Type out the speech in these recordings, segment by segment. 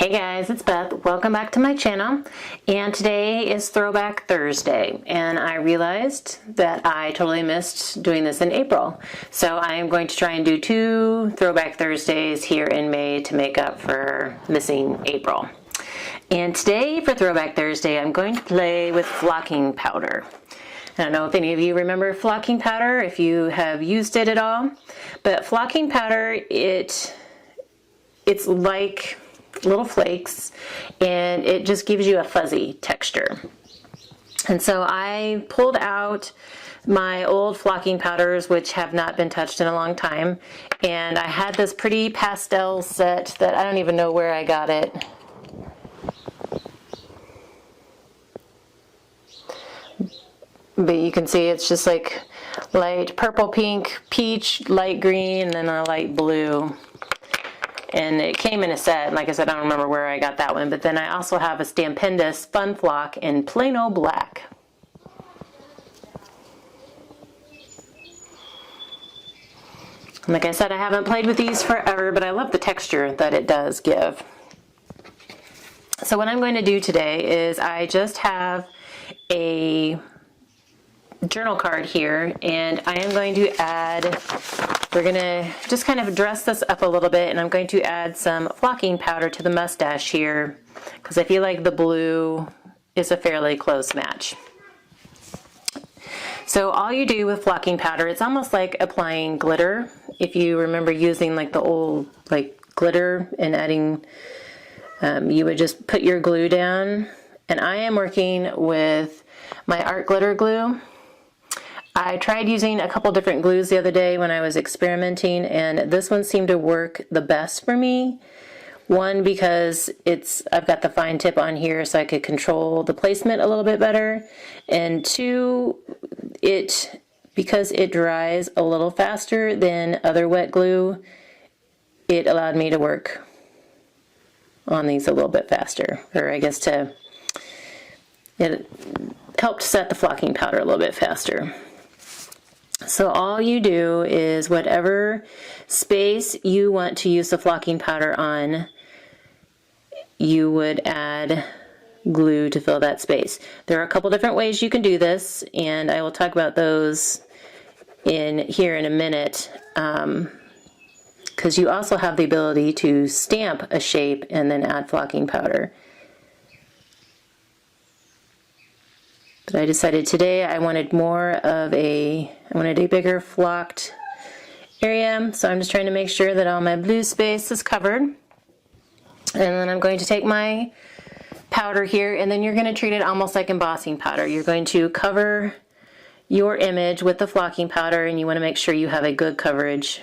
Hey guys, it's Beth. Welcome back to my channel. And today is Throwback Thursday. And I realized that I totally missed doing this in April. So I am going to try and do 2 Throwback Thursdays here in May to make up for missing April. And today for Throwback Thursday, I'm going to play with flocking powder. I don't know if any of you remember flocking powder, if you have used it at all. But flocking powder, it's like little flakes, and it just gives you a fuzzy texture. And so I pulled out my old flocking powders, which have not been touched in a long time, and I had this pretty pastel set that I don't even know where I got it. But you can see it's just like light purple, pink, peach, light green, and then a light blue. And it came in a set, and like I said, I don't remember where I got that one, but then I also have a Stampendous Fun Flock in plain old black. And like I said, I haven't played with these forever, but I love the texture that it does give. So what I'm going to do today is I just have a journal card here, and I am going to add, we're going to just kind of dress this up a little bit, and I'm going to add some flocking powder to the mustache here because I feel like the blue is a fairly close match. So all you do with flocking powder, it's almost like applying glitter. If you remember using like the old like glitter and adding, you would just put your glue down, and I am working with my art glitter glue. I tried using a couple different glues the other day when I was experimenting, and this one seemed to work the best for me. One, because I've got the fine tip on here so I could control the placement a little bit better, and 2, because it dries a little faster than other wet glue, it allowed me to work on these a little bit faster, or I guess it helped set the flocking powder a little bit faster. So all you do is whatever space you want to use the flocking powder on, you would add glue to fill that space. There are a couple different ways you can do this, and I will talk about those here in a minute, because you also have the ability to stamp a shape and then add flocking powder. But I decided today I wanted a bigger flocked area, so I'm just trying to make sure that all my blue space is covered. And then I'm going to take my powder here, and then you're going to treat it almost like embossing powder. You're going to cover your image with the flocking powder, and you want to make sure you have a good coverage.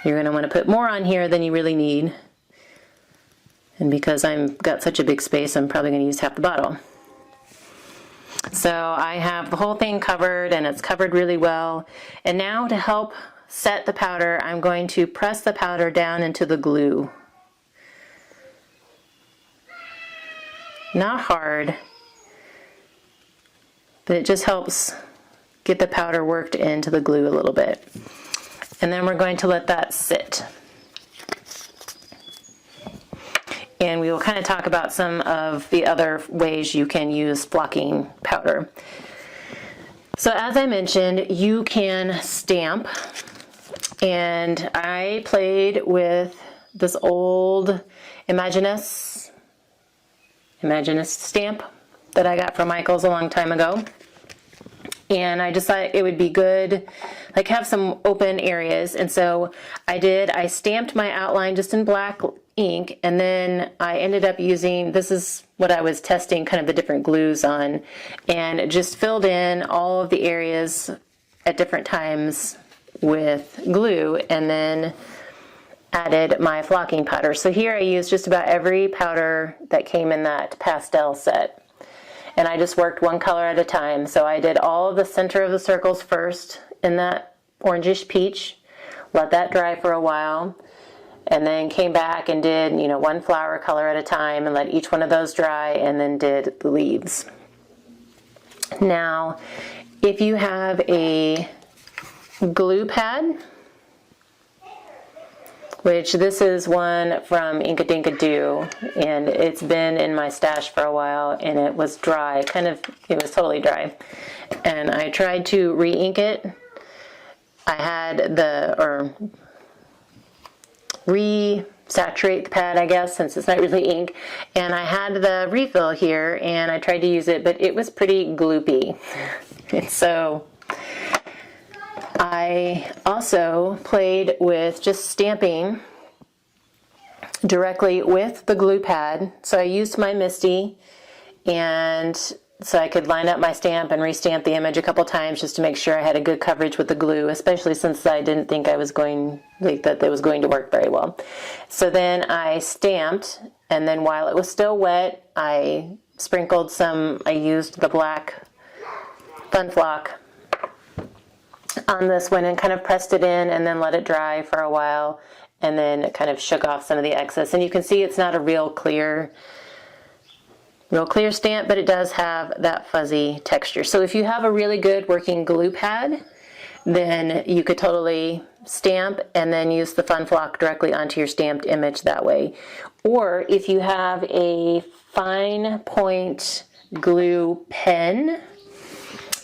You're going to want to put more on here than you really need. And because I've got such a big space, I'm probably going to use half the bottle. So I have the whole thing covered, and it's covered really well. And now to help set the powder, I'm going to press the powder down into the glue. Not hard, but it just helps get the powder worked into the glue a little bit. And then we're going to let that sit. And we will kind of talk about some of the other ways you can use flocking powder. So as I mentioned, you can stamp, and I played with this old Imaginist stamp that I got from Michael's a long time ago. And I just thought it would be good, like have some open areas. And so I stamped my outline just in black ink, and then I ended up using, this is what I was testing kind of the different glues on, and just filled in all of the areas at different times with glue, and then added my flocking powder. So here I used just about every powder that came in that pastel set. And I just worked one color at a time. So I did all of the center of the circles first in that orangish peach, let that dry for a while, and then came back and did, one flower color at a time and let each one of those dry, and then did the leaves. Now, if you have a glue pad, which this is one from Inka Dinka Doo, and it's been in my stash for a while, and it was dry, it was totally dry. And I tried to re-ink it. I had re-saturate the pad, I guess, since it's not really ink, and I had the refill here, and I tried to use it, but it was pretty gloopy. And so I also played with just stamping directly with the glue pad. So I used my MISTI, and so I could line up my stamp and restamp the image a couple times just to make sure I had a good coverage with the glue, especially since I didn't think that it was going to work very well. So then I stamped, and then while it was still wet, I sprinkled I used the black Fun Flock on this one and kind of pressed it in and then let it dry for a while, and then it kind of shook off some of the excess. And you can see it's not a real clear stamp, but it does have that fuzzy texture. So if you have a really good working glue pad, then you could totally stamp and then use the Fun Flock directly onto your stamped image that way. Or if you have a fine point glue pen,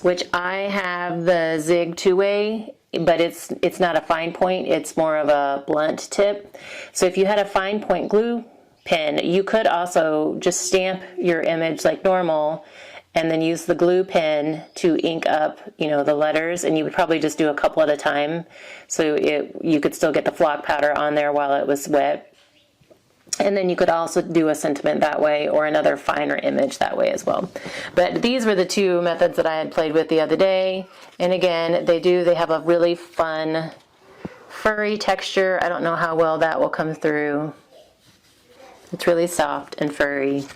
which I have the Zig 2-way, but it's not a fine point, it's more of a blunt tip. So if you had a fine point glue pen, you could also just stamp your image like normal and then use the glue pen to ink up, the letters, and you would probably just do a couple at a time, so you could still get the flock powder on there while it was wet. And then you could also do a sentiment that way, or another finer image that way as well. But these were the two methods that I had played with the other day. And again, they have a really fun furry texture. I don't know how well that will come through. It's really soft and furry.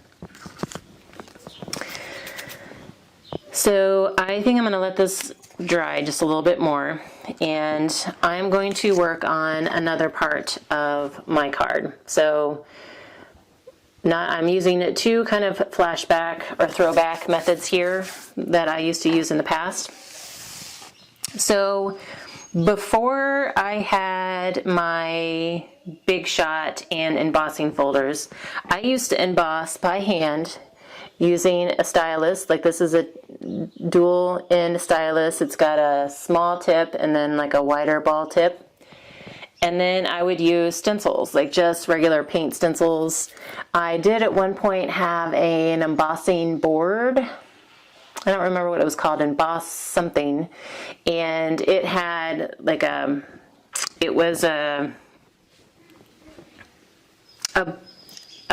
So I think I'm going to let this dry just a little bit more, and I'm going to work on another part of my card. So I'm using two kind of flashback or throwback methods here that I used to use in the past. So before I had my Big Shot and embossing folders, I used to emboss by hand using a stylus. Like, this is a dual end stylus. It's got a small tip and then like a wider ball tip. And then I would use stencils, like just regular paint stencils. I did at one point have an embossing board. I don't remember what it was called, emboss something. And it had like it was a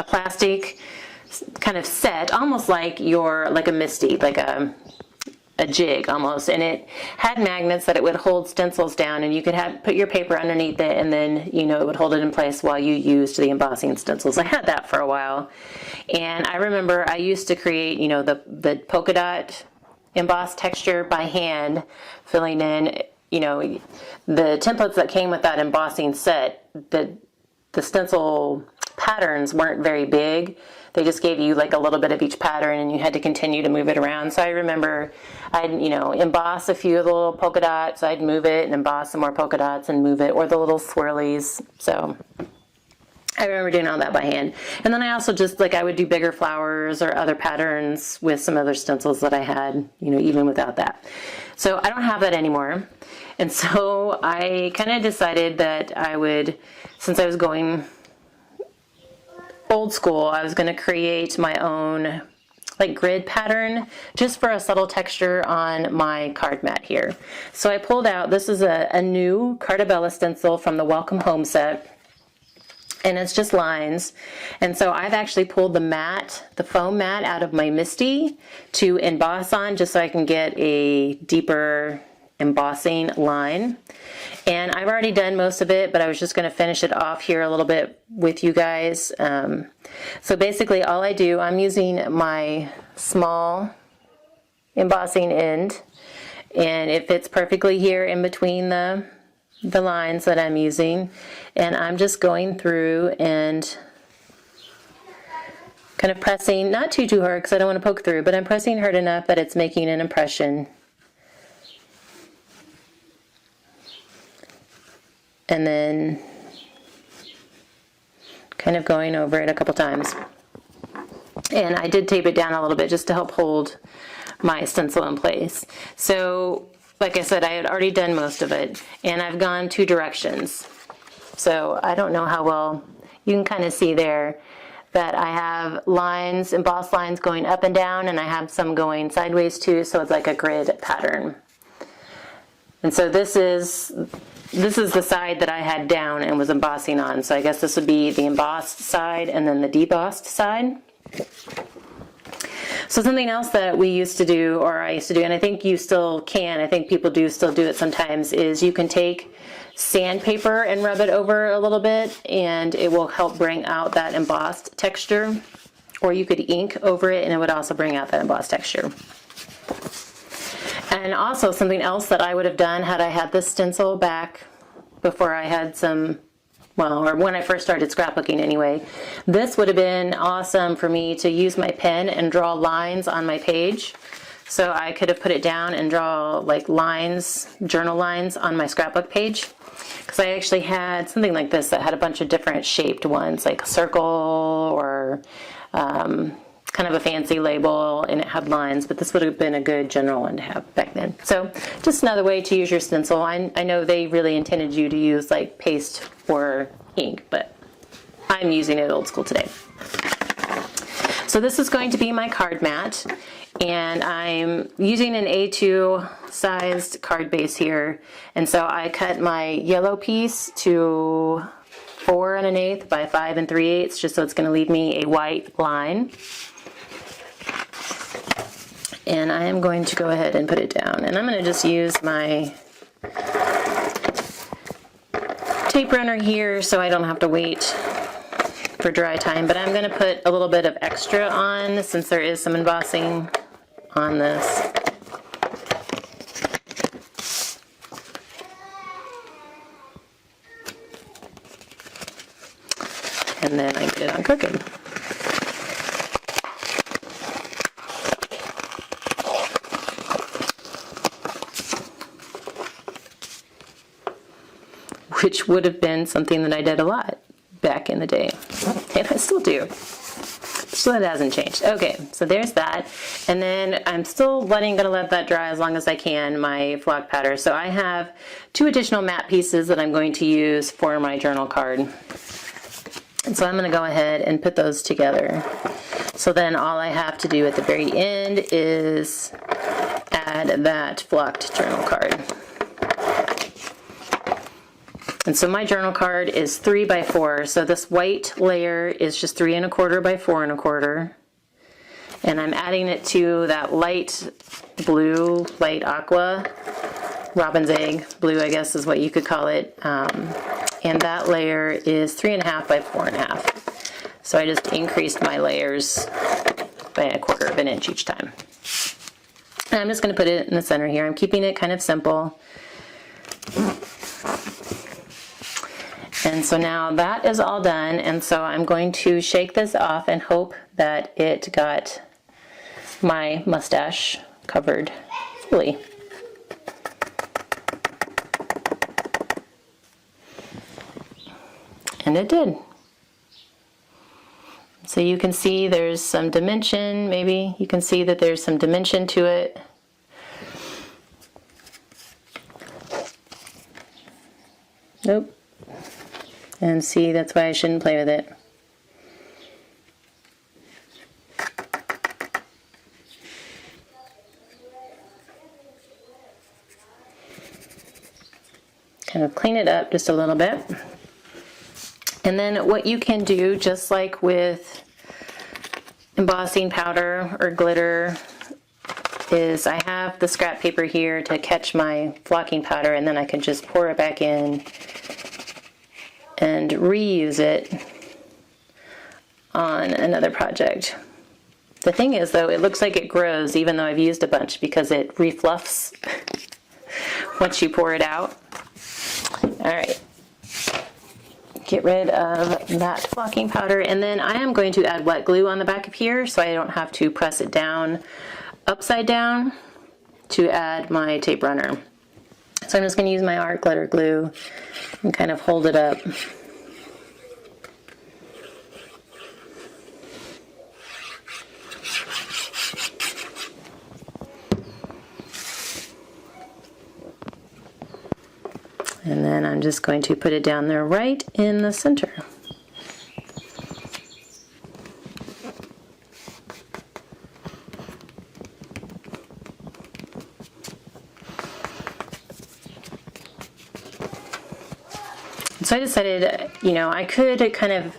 plastic kind of set, almost like a MISTI, like a jig almost, and it had magnets that it would hold stencils down, and you could put your paper underneath it, and then it would hold it in place while you used the embossing stencils. I had that for a while, and I remember I used to create the polka dot emboss texture by hand, filling in the templates that came with that embossing set. The stencil patterns weren't very big. They just gave you like a little bit of each pattern, and you had to continue to move it around. So I remember I'd, emboss a few of the little polka dots. I'd move it and emboss some more polka dots and move it, or the little swirlies. So I remember doing all that by hand. And then I also just, I would do bigger flowers or other patterns with some other stencils that I had, even without that. So I don't have that anymore. And so I kind of decided that I would, since I was going old school, I was going to create my own grid pattern just for a subtle texture on my card mat here. So I pulled out, this is a new Cartabella stencil from the Welcome Home set, and it's just lines. And so I've actually pulled the foam mat out of my MISTI to emboss on, just so I can get a deeper embossing line. And I've already done most of it, but I was just going to finish it off here a little bit with you guys. So basically all I do, I'm using my small embossing end, and it fits perfectly here in between the lines that I'm using. And I'm just going through and kind of pressing, not too hard because I don't want to poke through, but I'm pressing hard enough that it's making an impression. And then kind of going over it a couple times. And I did tape it down a little bit just to help hold my stencil in place. So, like I said, I had already done most of it, and I've gone 2 directions. So I don't know how well you can kind of see there that I have lines, embossed lines going up and down, and I have some going sideways too, so it's like a grid pattern. And so this is the side that I had down and was embossing on. So I guess this would be the embossed side and then the debossed side. So something else that we used to do, or I used to do, and I think you still can, I think people do still do it sometimes, is you can take sandpaper and rub it over a little bit, and it will help bring out that embossed texture. Or you could ink over it, and it would also bring out that embossed texture. And also something else that I would have done had I had this stencil back before I had some, well, or when I first started scrapbooking anyway, this would have been awesome for me to use my pen and draw lines on my page. So I could have put it down and draw like lines, journal lines on my scrapbook page. Because I actually had something like this that had a bunch of different shaped ones, like a circle or kind of a fancy label, and it had lines, but this would have been a good general one to have back then. So just another way to use your stencil. I know they really intended you to use like paste or ink, but I'm using it old school today. So this is going to be my card mat, and I'm using an A2 sized card base here, and so I cut my yellow piece to 4 1/8 by 5 3/8, just so it's going to leave me a white line. And I am going to go ahead and put it down, and I'm going to just use my tape runner here so I don't have to wait for dry time, but I'm going to put a little bit of extra on since there is some embossing on this. And then I get it on cooking. Which would have been something that I did a lot back in the day, and I still do. So that hasn't changed. Okay, so there's that, and then I'm still gonna let that dry as long as I can, my flock powder. So I have 2 additional matte pieces that I'm going to use for my journal card, and so I'm gonna go ahead and put those together. So then all I have to do at the very end is add that flocked journal card. And so my journal card is 3 by 4, so this white layer is just 3 1/4 by 4 1/4, and I'm adding it to that light blue, light aqua, robin's egg blue, I guess is what you could call it, and that layer is 3 1/2 by 4 1/2. So I just increased my layers by 1/4 of an inch each time. And I'm just going to put it in the center here. I'm keeping it kind of simple. And so now that is all done, and so I'm going to shake this off and hope that it got my mustache covered fully. And it did. So you can see there's some dimension, maybe you can see that there's some dimension to it. Nope. And see, that's why I shouldn't play with it. Kind of clean it up just a little bit. And then what you can do, just like with embossing powder or glitter, is I have the scrap paper here to catch my flocking powder, and then I can just pour it back in and reuse it on another project. The thing is, though, it looks like it grows even though I've used a bunch because it refluffs once you pour it out. Alright, get rid of that flocking powder, and then I am going to add wet glue on the back of here so I don't have to press it down upside down to add my tape runner. So I'm just going to use my art glitter glue and kind of hold it up. I'm just going to put it down there right in the center. So I decided, you know, I could kind of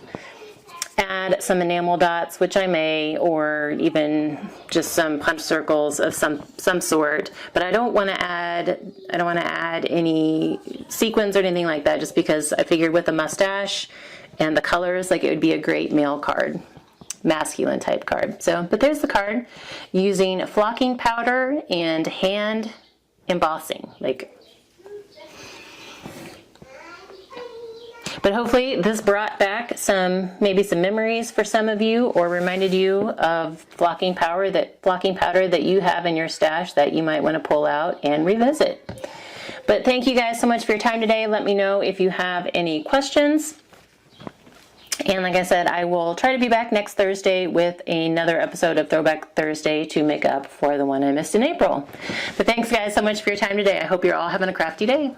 add some enamel dots, which I may, or even just some punch circles of some sort, but I don't want to add any sequins or anything like that, just because I figured with a mustache and the colors, like, it would be a great male card, masculine type card. So, but there's the card, using flocking powder and hand embossing, like. But hopefully this brought back maybe some memories for some of you, or reminded you of flocking powder that you have in your stash that you might want to pull out and revisit. But thank you guys so much for your time today. Let me know if you have any questions. And like I said, I will try to be back next Thursday with another episode of Throwback Thursday to make up for the one I missed in April. But thanks guys so much for your time today. I hope you're all having a crafty day.